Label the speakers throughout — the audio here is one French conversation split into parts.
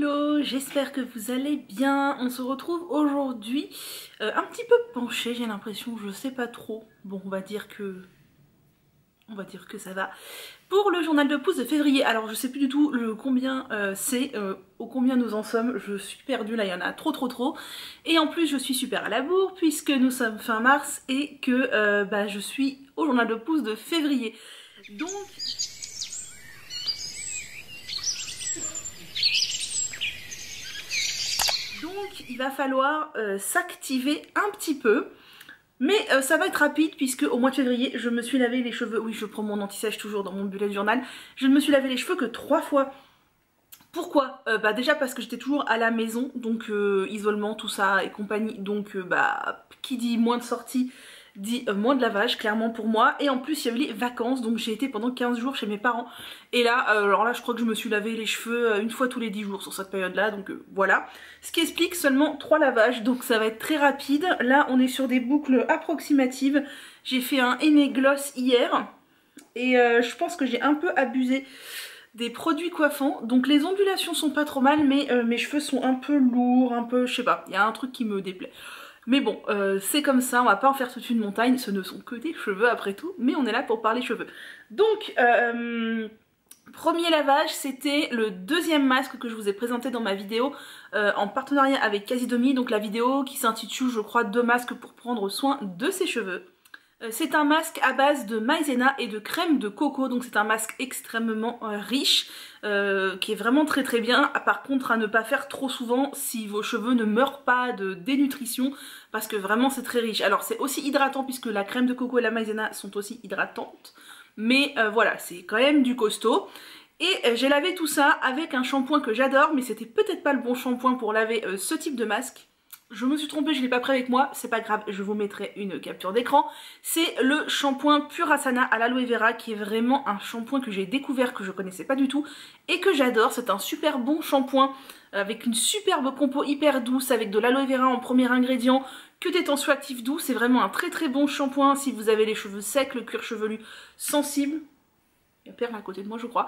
Speaker 1: Hello, j'espère que vous allez bien. On se retrouve aujourd'hui un petit peu penché, j'ai l'impression, je sais pas trop. Bon, on va dire que ça va. Pour le journal de pouce de février, alors je sais plus du tout le combien c'est, au combien nous en sommes, je suis perdue là, il y en a trop. Et en plus je suis super à la bourre puisque nous sommes fin mars et que je suis au journal de pouce de février. Donc il va falloir s'activer un petit peu. Mais ça va être rapide puisque au mois de février je me suis lavé les cheveux. Oui, je prends mon anti-sèche toujours dans mon bullet journal. Je ne me suis lavé les cheveux que 3 fois. Pourquoi déjà parce que j'étais toujours à la maison, donc isolement, tout ça et compagnie. Donc qui dit moins de sorties dit moins de lavage, clairement pour moi. Et en plus il y a eu les vacances, donc j'ai été pendant 15 jours chez mes parents. Et là, alors là je crois que je me suis lavé les cheveux une fois tous les 10 jours sur cette période là, donc voilà. Ce qui explique seulement 3 lavages, donc ça va être très rapide. Là on est sur des boucles approximatives. J'ai fait un henné gloss hier. Et je pense que j'ai un peu abusé des produits coiffants. Donc les ondulations sont pas trop mal, mais mes cheveux sont un peu lourds, un peu, je sais pas, il y a un truc qui me déplaît. Mais bon, c'est comme ça, on va pas en faire toute une montagne, ce ne sont que des cheveux après tout, mais on est là pour parler cheveux. Donc, premier lavage, c'était le deuxième masque que je vous ai présenté dans ma vidéo en partenariat avec Casidomi, donc la vidéo qui s'intitule, je crois, 2 masques pour prendre soin de ses cheveux. C'est un masque à base de maïzena et de crème de coco, donc c'est un masque extrêmement riche, qui est vraiment très bien. Par contre à ne pas faire trop souvent si vos cheveux ne meurent pas de dénutrition, parce que vraiment c'est très riche. Alors c'est aussi hydratant puisque la crème de coco et la maïzena sont aussi hydratantes, mais voilà, c'est quand même du costaud. Et j'ai lavé tout ça avec un shampoing que j'adore, mais c'était peut-être pas le bon shampoing pour laver ce type de masque. Je me suis trompée, je ne l'ai pas pris avec moi, c'est pas grave, je vous mettrai une capture d'écran. C'est le shampoing Purasana à l'aloe vera qui est vraiment un shampoing que j'ai découvert, que je connaissais pas du tout et que j'adore. C'est un super bon shampoing avec une superbe compo hyper douce avec de l'aloe vera en premier ingrédient, que des tensioactifs doux. C'est vraiment un très bon shampoing si vous avez les cheveux secs, le cuir chevelu sensible. Il y a Perle à côté de moi je crois.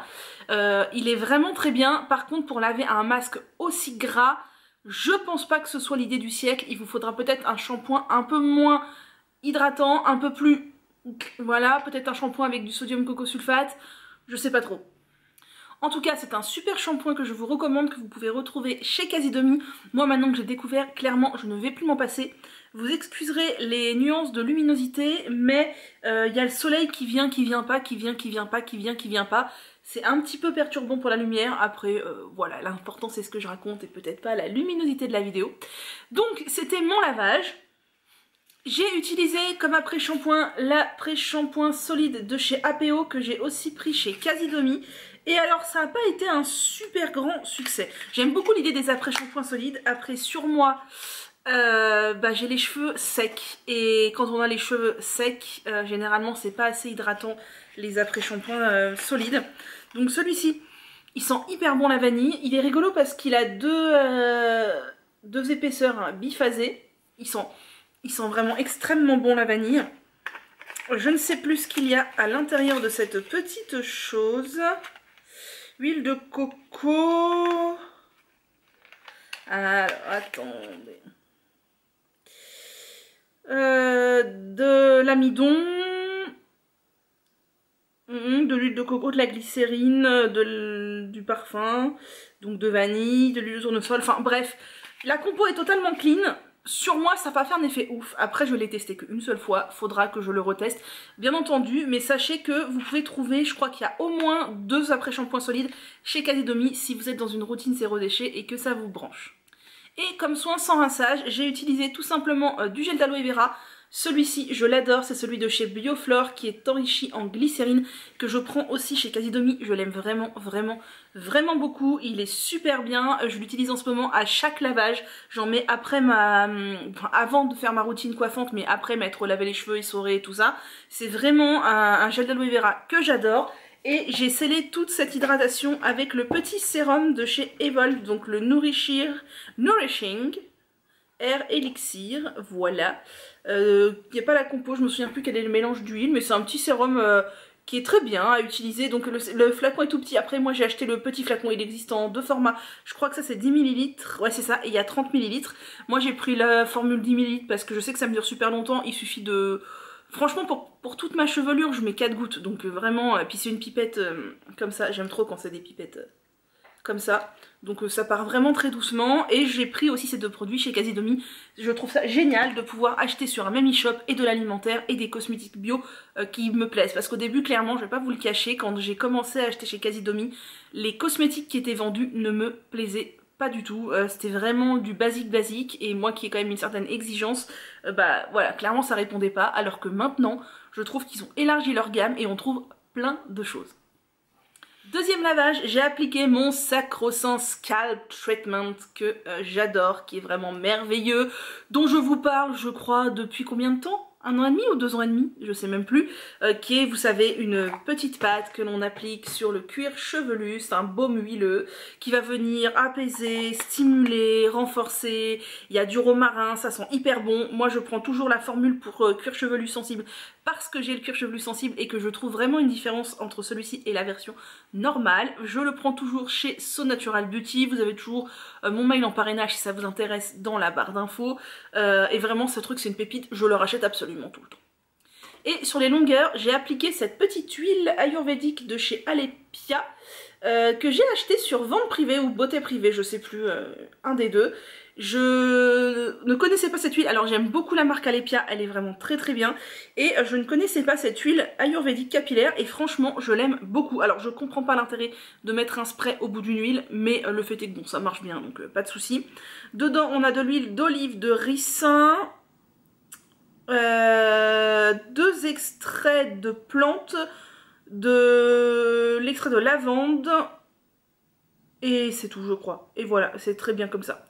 Speaker 1: Il est vraiment très bien. Par contre pour laver un masque aussi gras, je pense pas que ce soit l'idée du siècle. Il vous faudra peut-être un shampoing un peu moins hydratant, un peu plus... Voilà, peut-être un shampoing avec du sodium cocosulfate, je sais pas trop. En tout cas, c'est un super shampoing que je vous recommande, que vous pouvez retrouver chez Casidomi. Moi, maintenant que j'ai découvert, clairement, je ne vais plus m'en passer. Vous excuserez les nuances de luminosité, mais il y a le soleil qui vient pas, qui vient pas. C'est un petit peu perturbant pour la lumière. Après, voilà, l'important c'est ce que je raconte et peut-être pas la luminosité de la vidéo. Donc, c'était mon lavage. J'ai utilisé comme après-shampoing l'après-shampoing solide de chez APO que j'ai aussi pris chez Casidomi. Et alors ça n'a pas été un super grand succès. J'aime beaucoup l'idée des après-shampoings solides. Après sur moi, j'ai les cheveux secs. Et quand on a les cheveux secs, généralement c'est pas assez hydratant les après-shampoings solides. Donc celui-ci, il sent hyper bon la vanille. Il est rigolo parce qu'il a deux épaisseurs biphasées. Il sent vraiment extrêmement bon la vanille. Je ne sais plus ce qu'il y a à l'intérieur de cette petite chose. Huile de coco. Alors, attendez. De l'amidon. De l'huile de coco, de la glycérine, du parfum. Donc de vanille, de l'huile de tournesol. Enfin bref, la compo est totalement clean. Sur moi ça va pas faire un effet ouf, après je l'ai testé qu'une seule fois, faudra que je le reteste bien entendu, mais sachez que vous pouvez trouver, je crois qu'il y a au moins 2 après-shampoings solides chez Casidomi si vous êtes dans une routine zéro déchet et que ça vous branche. Et comme soin sans rinçage, j'ai utilisé tout simplement du gel d'aloe vera. Celui-ci, je l'adore, c'est celui de chez Bioflore qui est enrichi en glycérine, que je prends aussi chez Casidomi. Je l'aime vraiment beaucoup. Il est super bien. Je l'utilise en ce moment à chaque lavage. J'en mets après avant de faire ma routine coiffante, mais après m'être lavé les cheveux, essoré et tout ça. C'est vraiment un gel d'aloe vera que j'adore. Et j'ai scellé toute cette hydratation avec le petit sérum de chez Evolve, donc le Nourishing Air Elixir, voilà. Il n'y a pas la compo, je me souviens plus quel est le mélange d'huile, mais c'est un petit sérum qui est très bien à utiliser. Donc le flacon est tout petit. Après moi j'ai acheté le petit flacon, il existe en deux formats. Je crois que ça c'est 10 ml, ouais c'est ça, et il y a 30 ml. Moi j'ai pris la formule 10 ml parce que je sais que ça me dure super longtemps. Il suffit de... Franchement pour toute ma chevelure je mets 4 gouttes. Donc vraiment, puis c'est une pipette comme ça. J'aime trop quand c'est des pipettes comme ça. Donc ça part vraiment très doucement. Et j'ai pris aussi ces deux produits chez Casidomi. Je trouve ça génial de pouvoir acheter sur un même e-shop et de l'alimentaire et des cosmétiques bio qui me plaisent. Parce qu'au début, clairement, je vais pas vous le cacher, quand j'ai commencé à acheter chez Casidomi, les cosmétiques qui étaient vendus ne me plaisaient pas du tout. C'était vraiment du basique. Et moi qui ai quand même une certaine exigence, bah voilà, clairement ça répondait pas. Alors que maintenant, je trouve qu'ils ont élargi leur gamme et on trouve plein de choses. Deuxième lavage, j'ai appliqué mon Sacro-Saint Scalp Treatment que j'adore, qui est vraiment merveilleux, dont je vous parle, je crois, depuis combien de temps? 1 an et demi ou 2 ans et demi, je sais même plus, qui est, vous savez, une petite pâte que l'on applique sur le cuir chevelu. C'est un baume huileux qui va venir apaiser, stimuler, renforcer. Il y a du romarin, ça sent hyper bon. Moi je prends toujours la formule pour cuir chevelu sensible parce que j'ai le cuir chevelu sensible et que je trouve vraiment une différence entre celui-ci et la version normale. Je le prends toujours chez So Natural Beauty. Vous avez toujours mon mail en parrainage si ça vous intéresse dans la barre d'infos. Et vraiment ce truc c'est une pépite, je le rachète absolument tout le temps. Et sur les longueurs, j'ai appliqué cette petite huile ayurvédique de chez Alepia que j'ai acheté sur vente privée ou beauté privée, je sais plus, un des deux. Je ne connaissais pas cette huile, alors j'aime beaucoup la marque Alepia, elle est vraiment très bien. Et je ne connaissais pas cette huile ayurvédique capillaire et franchement je l'aime beaucoup. Alors je comprends pas l'intérêt de mettre un spray au bout d'une huile, mais le fait est que bon ça marche bien donc pas de souci. Dedans on a de l'huile d'olive de ricin, 2 extraits de plantes, de l'extrait de lavande et c'est tout je crois. Et voilà, c'est très bien comme ça.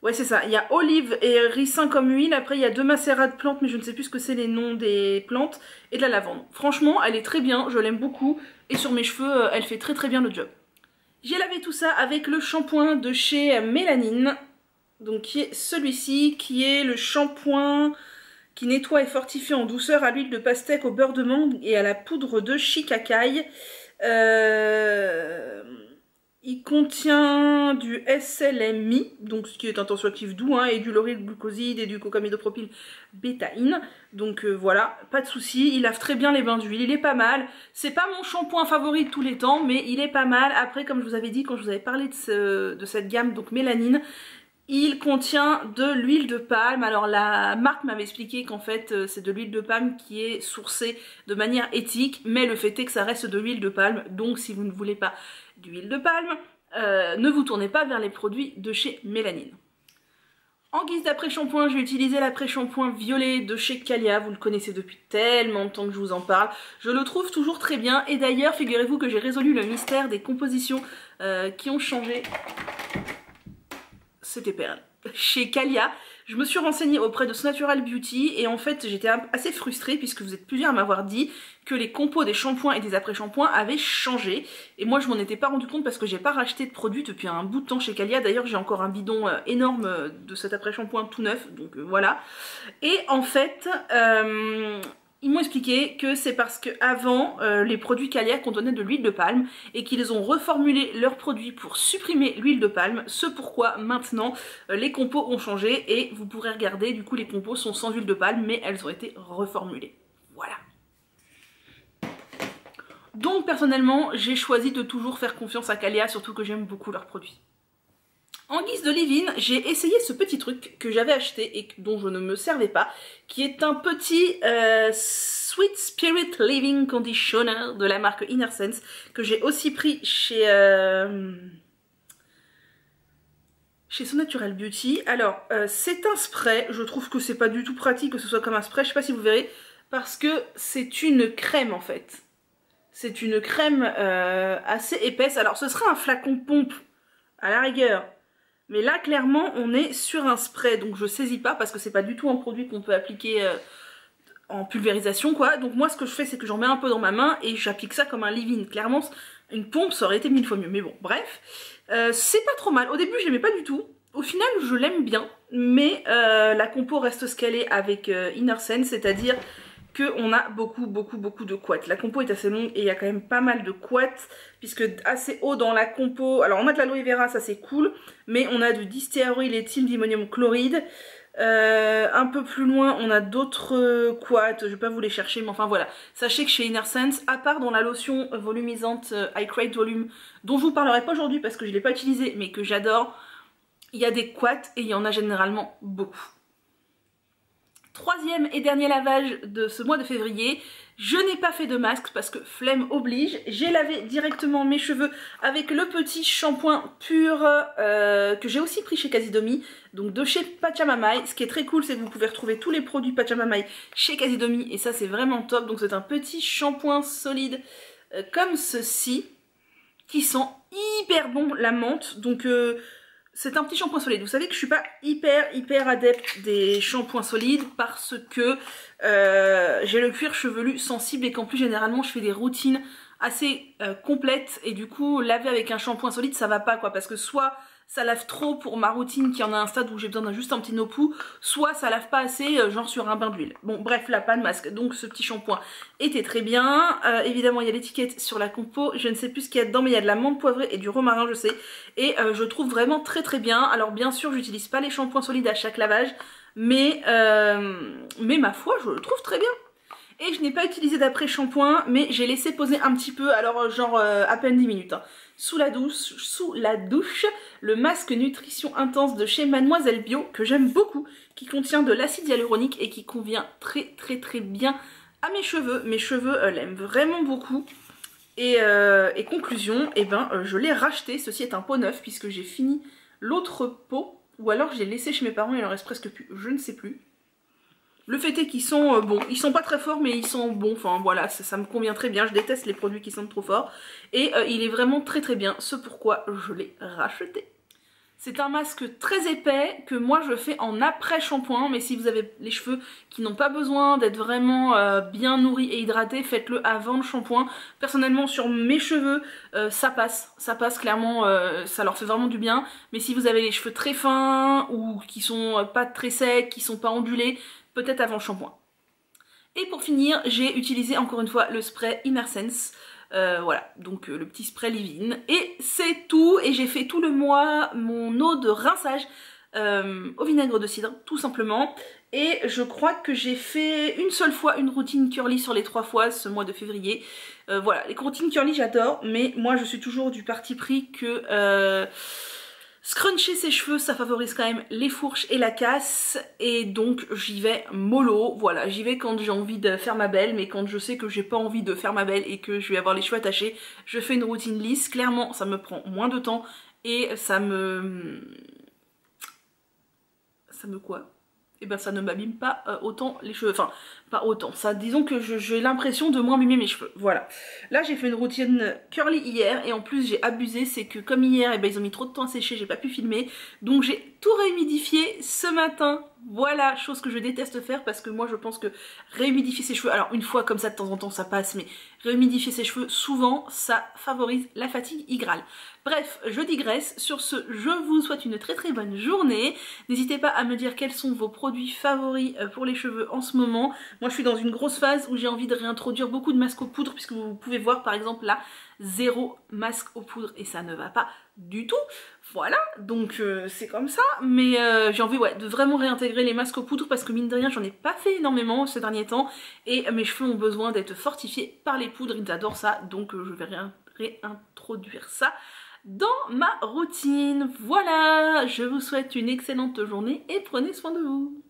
Speaker 1: Ouais c'est ça, il y a olive et ricin comme huile, après il y a 2 macérats de plantes mais je ne sais plus ce que c'est les noms des plantes, et de la lavande. Franchement elle est très bien, je l'aime beaucoup et sur mes cheveux elle fait très bien le job. J'ai lavé tout ça avec le shampoing de chez Mélanine, donc qui est celui-ci, qui est le shampoing qui nettoie et fortifie en douceur à l'huile de pastèque, au beurre de mangue et à la poudre de shikakai. Il contient du SLMI, donc ce qui est un tensioactif doux, hein, et du lauryl glucoside et du cocamidopropyl bétaïne. Donc voilà, pas de souci. Il lave très bien les bains d'huile, il est pas mal. C'est pas mon shampoing favori de tous les temps, mais il est pas mal. Après, comme je vous avais dit quand je vous avais parlé de cette gamme, donc Mélanine, il contient de l'huile de palme. Alors la marque m'avait expliqué qu'en fait c'est de l'huile de palme qui est sourcée de manière éthique, mais le fait est que ça reste de l'huile de palme, donc si vous ne voulez pas d'huile de palme, ne vous tournez pas vers les produits de chez Mélanine. En guise d'après-shampoing, j'ai utilisé l'après-shampoing violet de chez Calia. Vous le connaissez depuis tellement de temps que je vous en parle. Je le trouve toujours très bien. Et d'ailleurs, figurez-vous que j'ai résolu le mystère des compositions qui ont changé. C'était perle. Chez Calia, je me suis renseignée auprès de So Natural Beauty et en fait j'étais assez frustrée puisque vous êtes plusieurs à m'avoir dit que les compos des shampoings et des après-shampoings avaient changé. Et moi je m'en étais pas rendu compte parce que j'ai pas racheté de produits depuis un bout de temps chez Calia. D'ailleurs j'ai encore un bidon énorme de cet après-shampoing tout neuf, donc voilà. Et en fait... ils m'ont expliqué que c'est parce que avant les produits Calia contenaient de l'huile de palme et qu'ils ont reformulé leurs produits pour supprimer l'huile de palme, ce pourquoi maintenant les compos ont changé et vous pourrez regarder, du coup les compos sont sans huile de palme mais elles ont été reformulées. Voilà. Donc personnellement j'ai choisi de toujours faire confiance à Calia, surtout que j'aime beaucoup leurs produits. En guise de leave-in, j'ai essayé ce petit truc que j'avais acheté et dont je ne me servais pas, qui est un petit Sweet Spirit Leave-in Conditioner de la marque Inner Sense, que j'ai aussi pris chez So Natural Beauty. Alors, c'est un spray, je trouve que c'est pas du tout pratique que ce soit comme un spray, je sais pas si vous verrez, parce que c'est une crème en fait. C'est une crème assez épaisse, alors ce serait un flacon pompe à la rigueur. Mais là, clairement, on est sur un spray, donc je saisis pas parce que c'est pas du tout un produit qu'on peut appliquer en pulvérisation, quoi. Donc moi, ce que je fais, c'est que j'en mets un peu dans ma main et j'applique ça comme un leave-in. Clairement, une pompe, ça aurait été 1000 fois mieux. Mais bon, bref, c'est pas trop mal. Au début, je l'aimais pas du tout. Au final, je l'aime bien, mais la compo reste ce qu'elle est avec Inner Sense, c'est-à-dire qu'on a beaucoup de couettes. La compo est assez longue et il y a quand même pas mal de couettes, puisque assez haut dans la compo, alors on a de l'aloe vera, ça c'est cool, mais on a du distéaroïl éthyle d'ammonium chloride. Un peu plus loin on a d'autres couettes, je vais pas vous les chercher, mais enfin voilà. Sachez que chez Innersense, à part dans la lotion volumisante I Create Volume, dont je vous parlerai pas aujourd'hui parce que je l'ai pas utilisée, mais que j'adore, il y a des couettes et il y en a généralement beaucoup. Troisième et dernier lavage de ce mois de février, je n'ai pas fait de masque parce que flemme oblige. J'ai lavé directement mes cheveux avec le petit shampoing pur que j'ai aussi pris chez Casidomi, donc de chez Pachamamay. Ce qui est très cool, c'est que vous pouvez retrouver tous les produits Pachamamay chez Casidomi et ça c'est vraiment top. Donc c'est un petit shampoing solide comme ceci qui sent hyper bon la menthe. Donc c'est un petit shampoing solide. Vous savez que je suis pas hyper adepte des shampoings solides parce que j'ai le cuir chevelu sensible et qu'en plus généralement je fais des routines assez complètes et du coup laver avec un shampoing solide ça va pas quoi, parce que soit ça lave trop pour ma routine qui en a un stade où j'ai besoin d'un juste un petit nopou, soit ça lave pas assez genre sur un bain d'huile. Bon bref, là pas de masque, donc ce petit shampoing était très bien. Évidemment il y a l'étiquette sur la compo, je ne sais plus ce qu'il y a dedans mais il y a de la menthe poivrée et du romarin je sais, et je trouve vraiment très bien. Alors bien sûr j'utilise pas les shampoings solides à chaque lavage, mais ma foi je le trouve très bien. Et je n'ai pas utilisé d'après shampoing, mais j'ai laissé poser un petit peu, alors genre à peine 10 minutes. Hein. Sous la douche, le masque nutrition intense de chez Mademoiselle Bio, que j'aime beaucoup, qui contient de l'acide hyaluronique et qui convient très bien à mes cheveux. Mes cheveux l'aiment vraiment beaucoup. Et conclusion, eh ben, je l'ai racheté, ceci est un pot neuf puisque j'ai fini l'autre pot, ou alors je l'ai laissé chez mes parents, il en reste presque plus, je ne sais plus. Le fait est qu'ils sont bons, ils sont pas très forts mais ils sont bons, enfin voilà, ça me convient très bien, je déteste les produits qui sentent trop fort. Et il est vraiment très bien, ce pourquoi je l'ai racheté. C'est un masque très épais que moi je fais en après shampoing, mais si vous avez les cheveux qui n'ont pas besoin d'être vraiment bien nourris et hydratés, faites-le avant le shampoing. Personnellement sur mes cheveux ça passe clairement, ça leur fait vraiment du bien. Mais si vous avez les cheveux très fins ou qui sont pas très secs, qui sont pas ondulés, peut-être avant le shampoing. Et pour finir, j'ai utilisé encore une fois le spray Innersense. Voilà, donc le petit spray leave-in. Et c'est tout. Et j'ai fait tout le mois mon eau de rinçage au vinaigre de cidre, tout simplement. Et je crois que j'ai fait une seule fois une routine curly sur les 3 fois ce mois de février. Voilà, les routines curly j'adore, mais moi je suis toujours du parti pris que... scruncher ses cheveux, ça favorise quand même les fourches et la casse, et donc j'y vais mollo, voilà, j'y vais quand j'ai envie de faire ma belle, mais quand je sais que j'ai pas envie de faire ma belle et que je vais avoir les cheveux attachés, je fais une routine lisse. Clairement ça me prend moins de temps et ça me quoi? Et ben ça ne m'abîme pas autant les cheveux, enfin pas autant, ça, disons que j'ai l'impression de moins abîmer mes cheveux, voilà. Là j'ai fait une routine curly hier et en plus j'ai abusé, c'est que comme hier, eh ben, ils ont mis trop de temps à sécher, j'ai pas pu filmer, donc j'ai tout réhumidifié ce matin. Voilà, chose que je déteste faire parce que moi je pense que réhumidifier ses cheveux, alors une fois comme ça de temps en temps ça passe, mais réhumidifier ses cheveux souvent ça favorise la fatigue hygrale. Bref, je digresse, sur ce je vous souhaite une très bonne journée. N'hésitez pas à me dire quels sont vos produits favoris pour les cheveux en ce moment. Moi je suis dans une grosse phase où j'ai envie de réintroduire beaucoup de masques aux poudres, puisque vous pouvez voir par exemple là, 0 masque aux poudres et ça ne va pas du tout. Voilà, donc c'est comme ça, mais j'ai envie de vraiment réintégrer les masques aux poudres parce que mine de rien j'en ai pas fait énormément ces derniers temps et mes cheveux ont besoin d'être fortifiés par les poudres, ils adorent ça, donc je vais réintroduire ça dans ma routine. Voilà, je vous souhaite une excellente journée et prenez soin de vous.